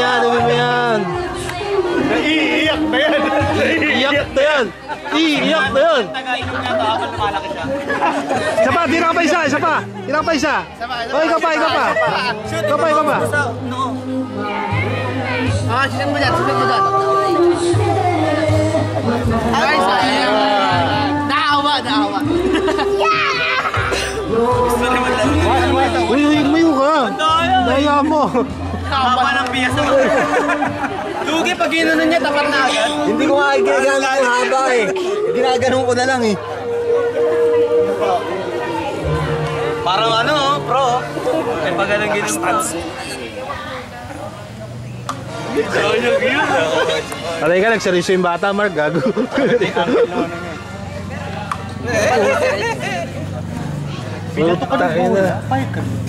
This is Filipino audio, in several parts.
yan, inumin mo yan. Iiyak na yan. Iiyak na yan. Iiyak na yan. Nag-ainom na ito habang lumalaki siya. Isa pa, tira ka pa isa, isa pa. Tira ka pa isa. O, ikaw pa, ikaw pa. Ikaw pa, ikaw pa. Susunod mo dyan, susunod mo dyan. Ay, sayang. Naawa, naawa. Uy, umayo ka. Daya mo. Naawa ng biyas naman. Lugi, pag ginunan niya, tapat na agad. Hindi ko nga igagana ang haba eh. Ginaganon ko na lang eh. Parang ano, pro. May pag anong ginunan. Alay ka, nagseryoso yung bata, Mark. Gago.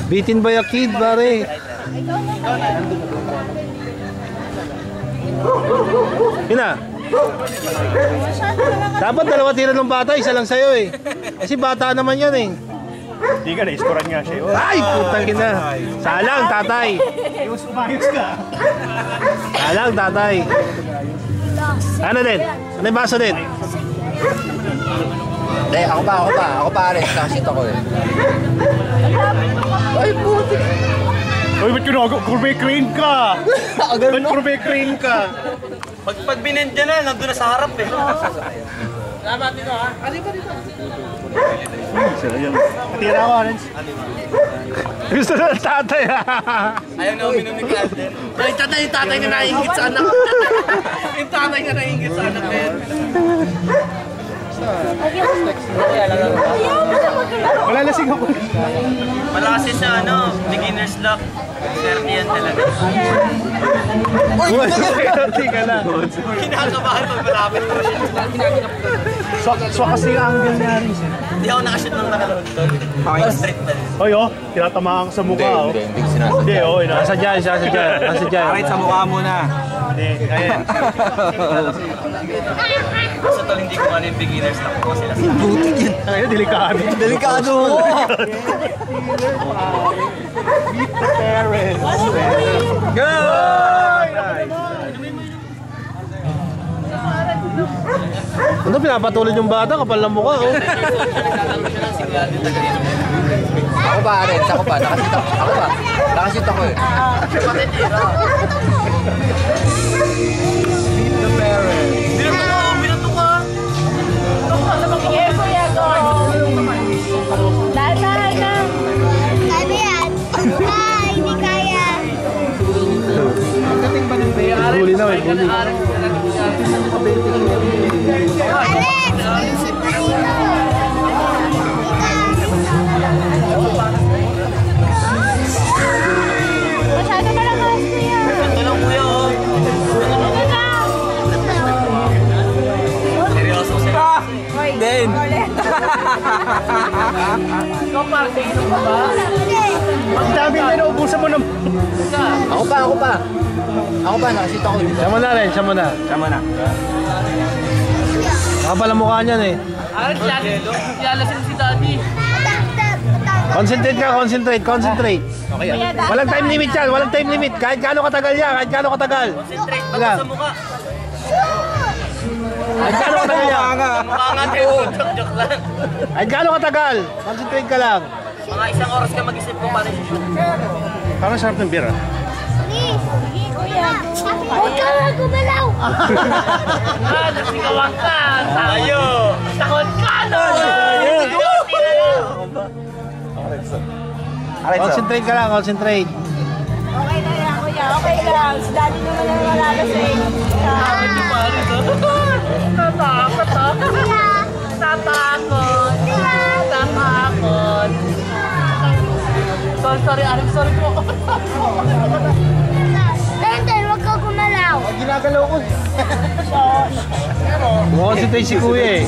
Bitin by a kid, pare. Yun na. Dapat dalawa tira ng bata, isa lang sa'yo eh. Kasi bata naman yan eh. Hindi ka na-scorean nga siya. Ay, putang ina. Salang, tatay. Umayos ka. Salang, tatay. Ano din? Ano yung baso din? Hindi, ako pa rin. Nakasit ako eh. Ay, puti. Uy, ba't kurbe crane ka? Ba't kurbe crane ka? Pag binendya na, nandun na sa harap eh. Salamat dito ha. Ano ba dito? Matira ako, Arens. Gusto na ng tatay ha. Ayaw na uminom ni Calden. Yung tatay nga naiingit sa anak. Yung tatay nga naiingit sa anak na yan. Wala lasing ako. Malaki siya ano, beginner's luck. Swerte yan talaga. Uy, ka na. Kinakabahan pag malapit na siya. So kasi ang angle niya, Arens. Hindi ako nakashoot ng nakalood doon. Okay. Straight na. Oy, oh, tinatamaan ka sa mukha, oh. Hindi sinasadya. Hindi, oh, Nasa dyan, nasa dyan, nasa dyan. Kahit sa mukha muna. Hindi, kaya. Basta tol, hindi ko ano yung beginner's luck ko sila sa Butik yan. Kaya, delikado. Delikado mo. Meet the parents. Go! Ano, pinapatulad yung bata, kapal ng mukha, oh. Ako pa, Arens. Ako pa. Nakasit ako. Ako pa. Nakasit ako eh. Meet the parents. Binato ka! Sige, kuya, go! Dahan na! Kaya yan! Ay, hindi kaya! Huli na, may huli. Alex! Masyado malakas kuya! Ito lang kuya oh. Seryoso siya. Den! Ikaw parang tingin mo ba? Ang dami na naubusan mo ng... Ako pa. Ako pa. Nakasit ako. Siya mo na rin, siya mo na. Sama na. Nakapal ang mukha niyan eh. Yalasin si daddy. Concentrate ka, concentrate. Okay yan. Walang time limit yan, walang time limit. Kahit gaano katagal yan, kahit gaano katagal. Concentrate Wala. sa mukha. Kahit gaano katagal yan. Mukha nga tayo. Joke lang. Kahit gaano katagal. Concentrate ka lang. Mga isang oras ka mag-isip kung paano i-shoot. Parang sarap ng beer, ah. Please! Sige kuya! Huwag ka na gumalaw! Nagsigawan ka! Tayo! Takot ka no! Concentrate ka lang, concentrate. Okay na yan kuya, okay lang. Si daddy naman ang malalasing. Tatakot ha? Tatakot! Tatakot! Sorry, Arim, sorry po. Tenden, huwag ka gumalaw. Ginagalaw ko. Concentrate si kuya eh.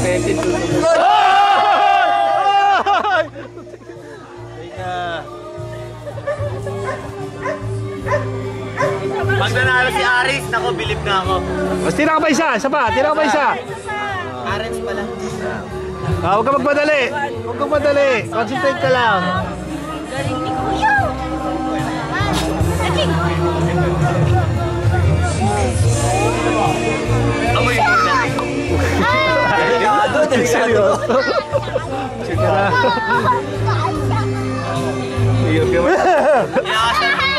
Pag nanalo si Aris, nako, bilib na ako. Mas tira ka pa isa, isa pa, tira ka pa isa. Aris pala. Huwag ka magmadali. Huwag kang madali. Concentrate ka lang. Galing ni kuya. Sige.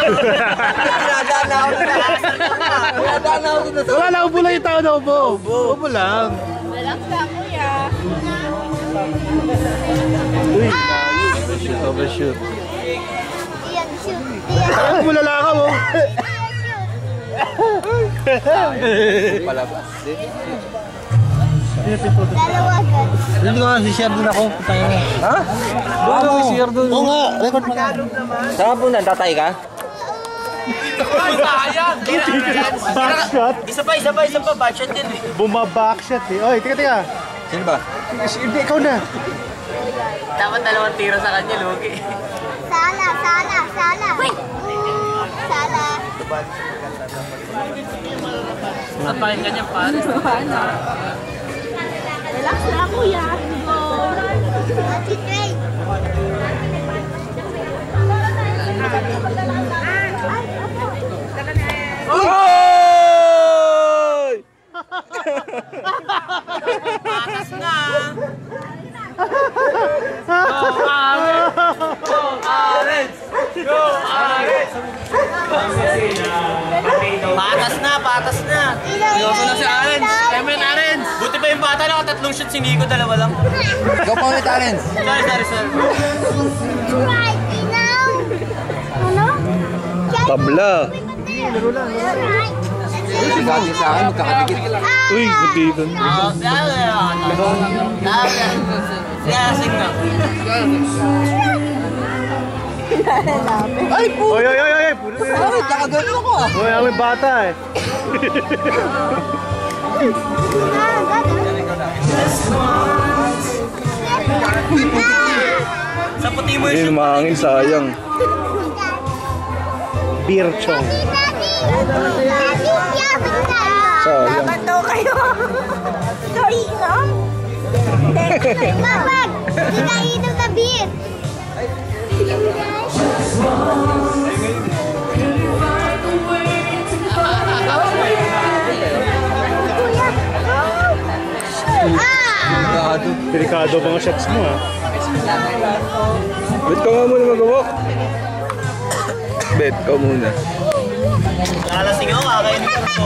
Pinadaan na ako na. Pinadaan na ako na. Wala na, ubo lang yung tao na ubo. Ubo lang. Relax ka, kuya. Uy, overshoot, overshoot. Iyan, shoot. Ay, bulala ka mo. Palabas. Dalawa agad. Hindi ko nga, si-share din ako. Ha? Doon ako, si-share doon. Oo nga, record mo nga. Saan po nantatay ka? Sayang! Backshot. Isa pa, budget din eh. Bumabackshot eh. Oy, teka. Sino ba? Hindi, ikaw na. Dapat 2 tiro sa kanya, Lugi. Sala. Wait! Sala. At pa yung ganyan, pare. Relax na, kuya. Go. Ati Trey. Patas na! Go, Arens! Go, Arens! Patas na! Iloso na si Arens! Kaya Arens! Buti pa yung bata na, 3 shots si Nico, 2 lang. Go pa ulit, Arens. Sorry. Right, inaw. Ano? Tabla. Sigati sa akin, magkakadikit. Uy, gutigan. Lasing na. Ay, po! Oy. Bakit? Nakagano ako ah. Oy, may bata eh. Sa puti mo Hindi, yung mahangin, sayang. Beer chong. Sayang. Dapat daw kayo. Sorry, inom? Kapag, kinainom na beer. Delikado mga shots mo ah. Bet ka nga muna mag-walk. Bet ka muna. Nalasing ako, kakainin ko na po.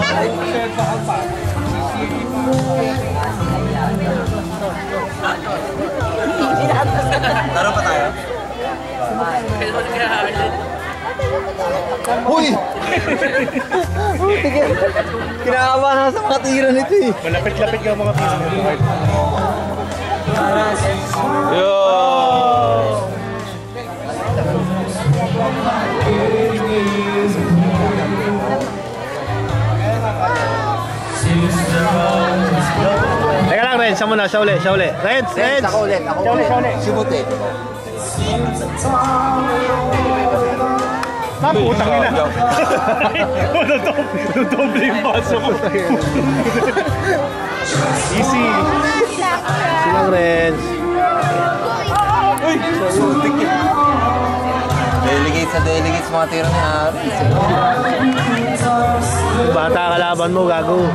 Laro pa tayo? Uy! Kinakawa na sa mga tira nito eh. Malapit-lapit ka mga pinag. Yo! Teka lang, Renz. Siya muna, siya uli. Renz! Ako ulit. Sumut eh. Putang ina. Doble yung baso ko. Easy. Silang Renz. Delegates mga tira ni Aris. Bata kalaban mo, gago.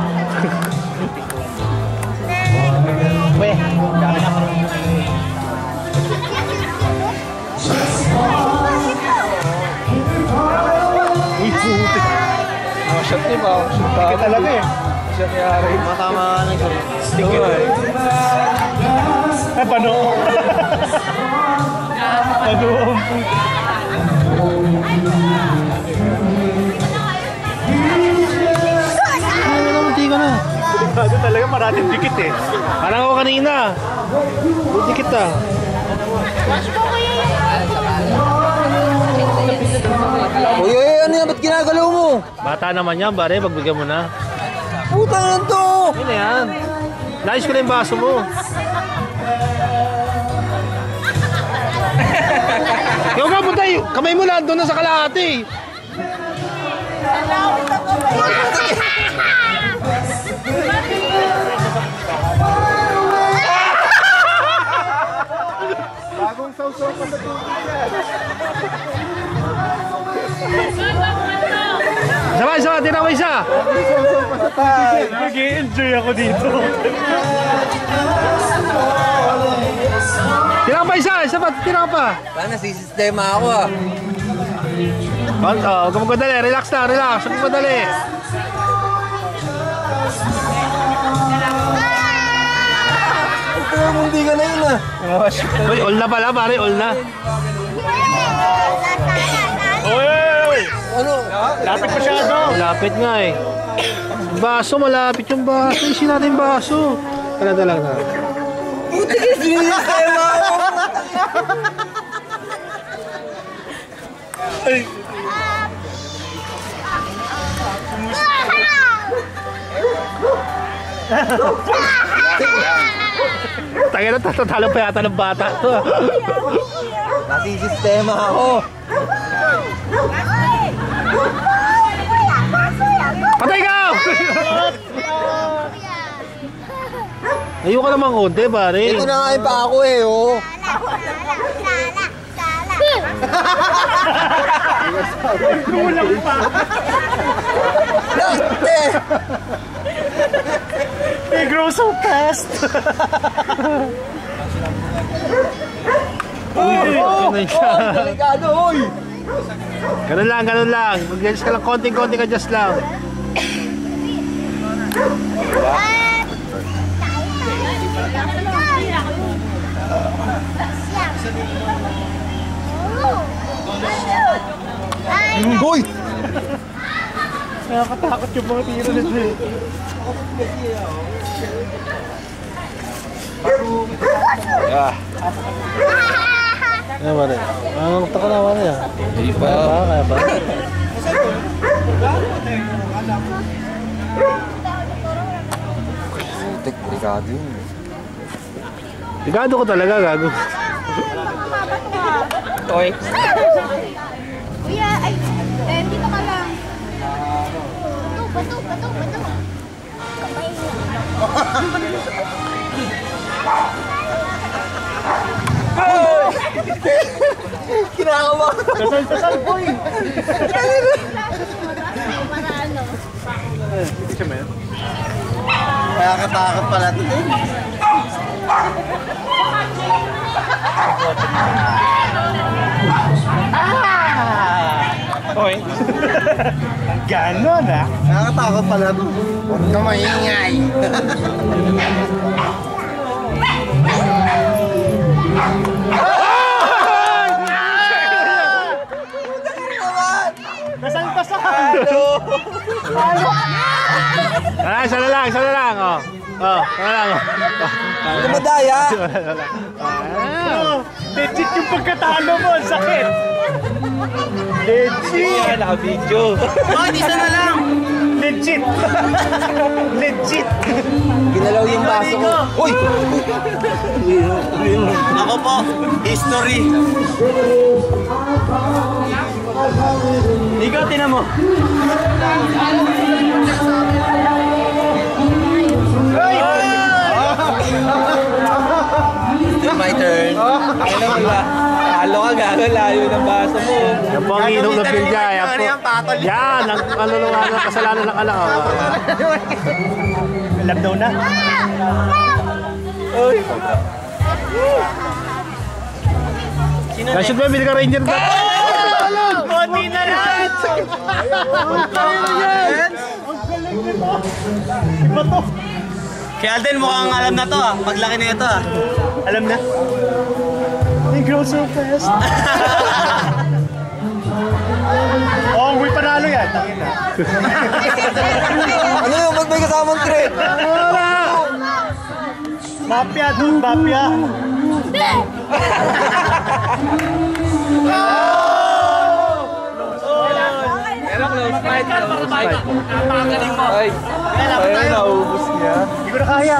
Weh. Uy, puti. Mga shot niya ba? Ika talaga eh. Shot niya rin. Matama ka na siya. Sticker eh. Ay, pano? Pano ang puti. Munti ka na. Ito talaga maraming dikit eh. Parang ako kanina. Dikit ah. Uy, ano yan? Ba't ginagalaw mo? Bata naman yan, pare. Pagbigyan mo na. Putang lang to! Ano na yan? Nais ko na yung baso mo. Ikaw nga, puntay. Kamay mo na. Doon na sa kalahati. Bagong sausaw pa sa tubig yan. Sama, tira mo isa. Nag-i-enjoy ako dito. Tira ka pa isa pa, tira ka pa. Paano, sisistema ako ah. Oh, gumagandali. Relax lang, relax. Gumagandali. Hindi ka na yun ah. Uy, all na pala, pare. All na. Oy! Ano? Lapit masyado. Malapit nga eh. Baso, malapit yung baso. Isin natin yung baso. Talanda lang na. Tangina, tatatalo pa yata ng bata to. Nasisistema ako. Patay ka! Ayoko naman konti, pare. Ito na nga yung pa ako eh, oh. Kulang pa. Laste! They grow so fast. Delikado, oy! Ganun lang, ganun lang. Mag-adjust ka lang, konting-konting adjust lang. Boy! Nakakatakot yung mga tiro nito eh. Ano ba rin? Ang taka naman niya. Hindi pa. Kaya ba? Delikado yun. Ligado ko talaga, gago. Oy. Kuya, ay, dito ka lang. Bato. Kapay Kinakawa. Dasal, boy. para ano? Nakakatakot pala ito. Oy. Ganon ah. Nakakatakot pala ito. Huwag ka maingay. Isa na lang, oh. Oh, isa na lang, oh. Hindi madaya. Legit yung pagkatalo mo, sakit. Legit. Naka-video. Isa na lang! Legit. Legit. Ginalaw yung baso ko. Uy! Ako po, history. Ikaw, tinan mo. My turn. Ano wala? Halo ka gano'n, layo ng baso mo. Yan po ang inom ng pilya. Yan, ang kasalanan ng anak. Alam daw na. Nashoot ba, bili ka Ranger ka? Konti na lang. Iba to. Kaya Alden, mukhang alam na to ah. Paglaki na ito ah. Alam na. They grow so fast. Oh, may panalo yan. Tangin na. Ano yung ba't may kasamang thread? Mafia, dude. Mafia. Pero close fight. Napakagaling mo. Ay, ayun, naubos niya. Hindi ko na kaya.